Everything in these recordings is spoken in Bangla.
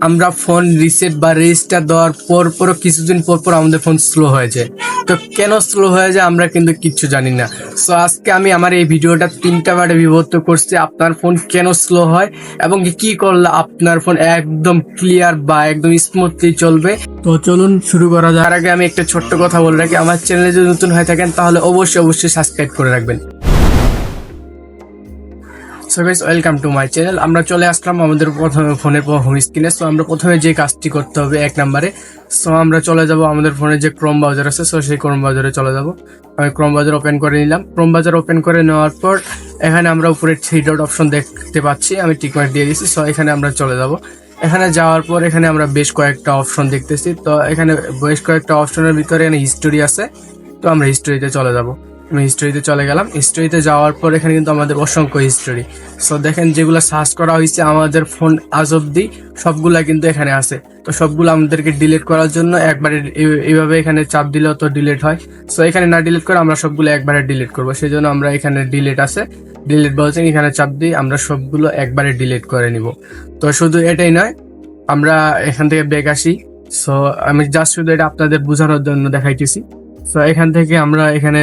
আমরা ফোন রিসেট বা রেজিস্টার দেওয়ার পরও কিছুদিন পর আমাদের ফোন স্লো হয়ে যায়। তো কেন স্লো হয়ে যায় আমরা কিন্তু কিচ্ছু জানি না। সো আজকে আমি আমার এই ভিডিওটা 3টা পার্টে বিভক্ত করছি, আপনার ফোন কেন স্লো হয় এবং কি করলে আপনার ফোন একদম ক্লিয়ার বা একদম স্মুথলি চলবে। তো চলুন শুরু করা যাক। তার আগে আমি একটা ছোট্ট কথা বলে রাখি, আমার চ্যানেলে যদি নতুন হয়ে থাকেন তাহলে অবশ্যই সাবস্ক্রাইব করে রাখবেন। So guys, welcome to my channel. আমরা চলে আসলাম আমাদের প্রথমে ফোনের হোম স্ক্রিনে। সো আমরা প্রথমে যে কাজটি করতে হবে 1 নম্বরে, সো আমরা চলে যাব আমাদের ফোনে যে ক্রোম ব্রাউজার আছে, সো সেই ক্রোম ব্রাউজারে চলে যাব। আমি ক্রোম ব্রাউজার ওপেন করে নিলাম। ক্রোম ব্রাউজার ওপেন করে নেওয়ার পর এখানে আমরা উপরে 3 ডট অপশন দেখতে পাচ্ছি, আমি টিক মার্ক দিয়ে দিয়েছি। সো এখানে আমরা চলে যাব। এখানে যাওয়ার পর এখানে আমরা বেশ কয়েকটা অপশন দেখতেছি। তো এখানে বেশ কয়েকটা অপশনের ভিতরে এখানে হিস্টোরি আছে, তো আমরা হিস্টোরিতে চলে যাব। আমি হিস্টোরিতে চলে গেলাম। হিস্টোরিতে যাওয়ার পর এখানে কিন্তু আমাদের অসংখ্য হিস্টোরি। সো দেখেন, যেগুলো সার্চ করা হয়েছে আমাদের ফোন আজ অব্দি সবগুলা কিন্তু এখানে আছে। তো সবগুলো আমাদেরকে ডিলিট করার জন্য একবারে এইভাবে এখানে চাপ দিলেও তো ডিলিট হয়। সো এখানে না ডিলিট করে আমরা সবগুলো একবারে ডিলিট করবো, সেই জন্য আমরা এখানে ডিলিট আছে, ডিলিট বলছেন, এখানে চাপ দিই, আমরা সবগুলো একবারে ডিলিট করে নিব। তো শুধু এটাই নয়, আমরা এখান থেকে ব্যাক আসি। সো আমি জাস্ট শুধু এটা আপনাদের বোঝানোর জন্য দেখাইতেছি। তো এখান থেকে আমরা এখানে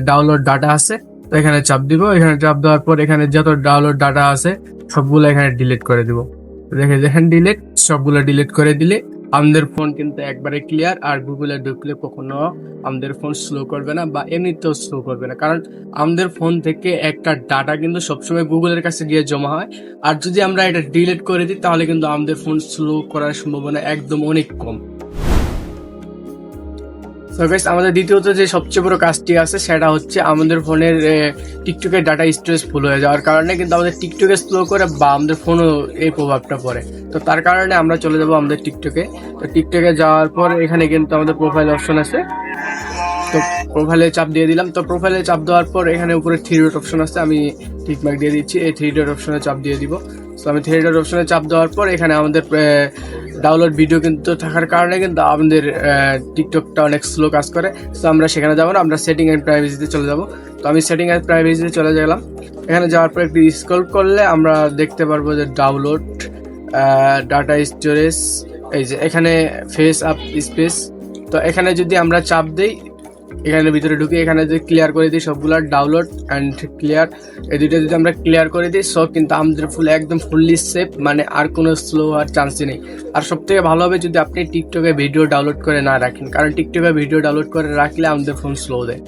ডাউনলোড ডাটা আছে, তো এখানে চাপ দিব। এখানে চাপ দেওয়ার পর এখানে যত ডাউনলোড ডাটা আছে সবগুলো এখানে ডিলিট করে দিব। দেখেন ডিলিট, সবগুলো ডিলিট করে দিলে আমাদের ফোন কিন্তু একবারে ক্লিয়ার। আর গুগলে ঢুকলে কখনো আমাদের ফোন স্লো করবে না বা এমনিতেও স্লো করবে না, কারণ আমাদের ফোন থেকে একটা ডাটা কিন্তু সবসময় গুগলের কাছে গিয়ে জমা হয়। আর যদি আমরা এটা ডিলিট করে দিই তাহলে কিন্তু আমাদের ফোন স্লো করার সম্ভাবনা একদম অনেক কম। সো গাইস, আমাদের দ্বিতীয়ত যে সবচেয়ে বড় কাজটি আছে সেটা হচ্ছে আমাদের ফোনের টিকটকের ডাটা স্টোরেজ ফুল হয়ে যাওয়ার কারণে কিন্তু আমাদের টিকটকে স্লো করে বা আমাদের ফোনও এই প্রভাবটা পড়ে। তো তার কারণে আমরা চলে যাব আমাদের টিকটকে। তো টিকটকে যাওয়ার পর এখানে কিন্তু আমাদের প্রোফাইল অপশন আছে, তো প্রোফাইলে চাপ দিয়ে দিলাম। তো প্রোফাইলে চাপ দেওয়ার পর এখানে উপরে 3 ডট অপশন আছে, আমি টিক মার্ক দিয়ে দিচ্ছি, এই 3 ডট অপশনে চাপ দিয়ে দিব। সো আমি 3 ডট অপশনে চাপ দেওয়ার পর এখানে আমাদের ডাউনলোড ভিডিও কিন্তু থাকার কারণে কিন্তু আমাদের টিকটকটা অনেক স্লো কাজ করে। সো আমরা সেখানে যাবো না, আমরা সেটিং অ্যান্ড প্রাইভেসিতে চলে যাব। তো আমি সেটিং অ্যান্ড প্রাইভেসিতে চলে গেলাম। এখানে যাওয়ার পর একটু স্ক্রল করলে আমরা দেখতে পারবো যে ডাউনলোড ডাটা স্টোরেজ, এই যে এখানে ফেস আপ স্পেস। তো এখানে যদি আমরা চাপ দিই, এখানে ভিতরে ঢুকে এখানে যদি ক্লিয়ার করে দিই সবগুলো ডাউনলোড অ্যান্ড ক্লিয়ার, এই দুইটা যদি আমরা ক্লিয়ার করে দিই সব কিন্তু আমাদের একদম ফুললি সেফ, মানে আর কোনো স্লো হওয়ার চান্সই নেই। আর সব থেকে ভালো হবে যদি আপনি টিকটকে ভিডিও ডাউনলোড করে না রাখেন, কারণ টিকটকে ভিডিও ডাউনলোড করে রাখলে আমাদের ফোন স্লো দেয়।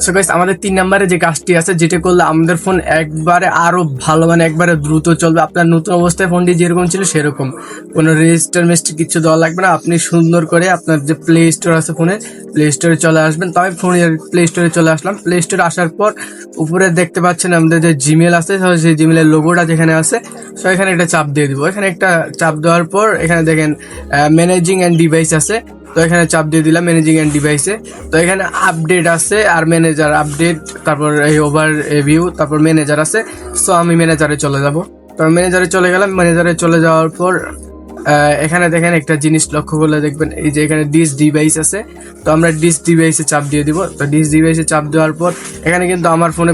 সো গাইস, আমাদের 3 নম্বরে যে কাজটি আছে, যেটা করলে আমাদের ফোন একবারে আরো ভালো, মানে একবারে দ্রুত চলবে। আপনার নতুন অবস্থায় ফোনটি যেরকম ছিল সেরকম, কোনো রেজিস্টার কিছু দেওয়া লাগবে না। আপনি সুন্দর করে আপনার যে প্লে স্টোর আছে ফোনের, প্লে স্টোরে চলে আসবেন। তো আমি ফোনের প্লে স্টোরে চলে আসলাম। প্লে স্টোরে আসার পর উপরে দেখতে পাচ্ছেন আমাদের যে জিমেল আছে, সেই জিমেলের লোগোটা যেখানে আছে, সো এখানে একটা চাপ দিয়ে দিব। এখানে একটা চাপ দেওয়ার পর এখানে দেখেন ম্যানেজিং অ্যান্ড ডিভাইস আছে, তো এখানে চাপ দিয়ে দিলাম ম্যানেজিং অ্যান্ড ডিভাইসে। তো এখানে আপডেট আছে আর ম্যানেজার আপডেট, তারপর এই ওভার ভিউ, তারপর ম্যানেজার আছে। সো আমি ম্যানেজারে চলে যাব। তো ম্যানেজারে চলে গেলাম। ম্যানেজারে চলে যাওয়ার পর এখানে দেখেন একটা জিনিস লক্ষ্য করলে দেখবেন, এই যে এখানে ডিস ডিভাইস আছে, তো আমরা ডিস ডিভাইসে চাপ দিয়ে দিব। তো ডিস ডিভাইসে চাপ দেওয়ার পর এখানে কিন্তু আমার ফোনে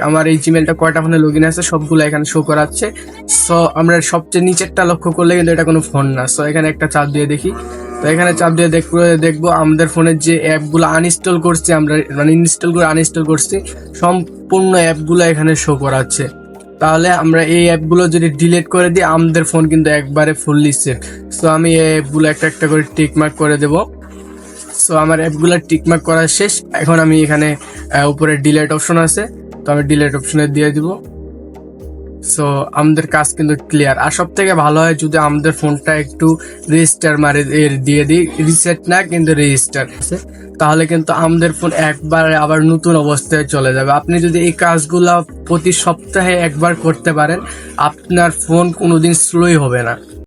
আমার এই জিমেলটা কয়টা ফোনে লগ ইন আছে সবগুলো এখানে শো করাচ্ছে। সো আমরা সবচেয়ে নিচেরটা লক্ষ্য করলে কিন্তু এটা কোনো ফোন না। সো এখানে একটা চাপ দিয়ে দেখি। তো এখানে চাপ দিয়ে দেখবো আমাদের ফোনের যে অ্যাপগুলো আনইনস্টল করছি আমরা, মানে ইনস্টল করে আনইনস্টল করছি, সম্পূর্ণ অ্যাপগুলো এখানে শো করাচ্ছে। তাহলে আমরা এই অ্যাপগুলো যদি ডিলিট করে দিই আমাদের ফোন কিন্তু একবারে ফুললি সেফ। সো আমি এই অ্যাপগুলো একটা করে টিক মার্ক করে দেবো। সো আমার অ্যাপগুলো টিক মার্ক করা শেষ। এখন আমি এখানে উপরে ডিলিট অপশন আছে, তো আমি ডিলিট অপশনে দিয়ে দিব। সো আমাদের কাজ কিন্তু ক্লিয়ার। আর সব থেকে ভালো হয় যদি আমাদের ফোনটা একটু রেজিস্টার দিয়ে দিই, রিসেট না কিন্তু রেজিস্টার, তাহলে কিন্তু আমাদের ফোন একবার আবার নতুন অবস্থায় চলে যাবে। আপনি যদি এই কাজগুলো প্রতি সপ্তাহে একবার করতে পারেন, আপনার ফোন কোনোদিন স্লোই হবে না।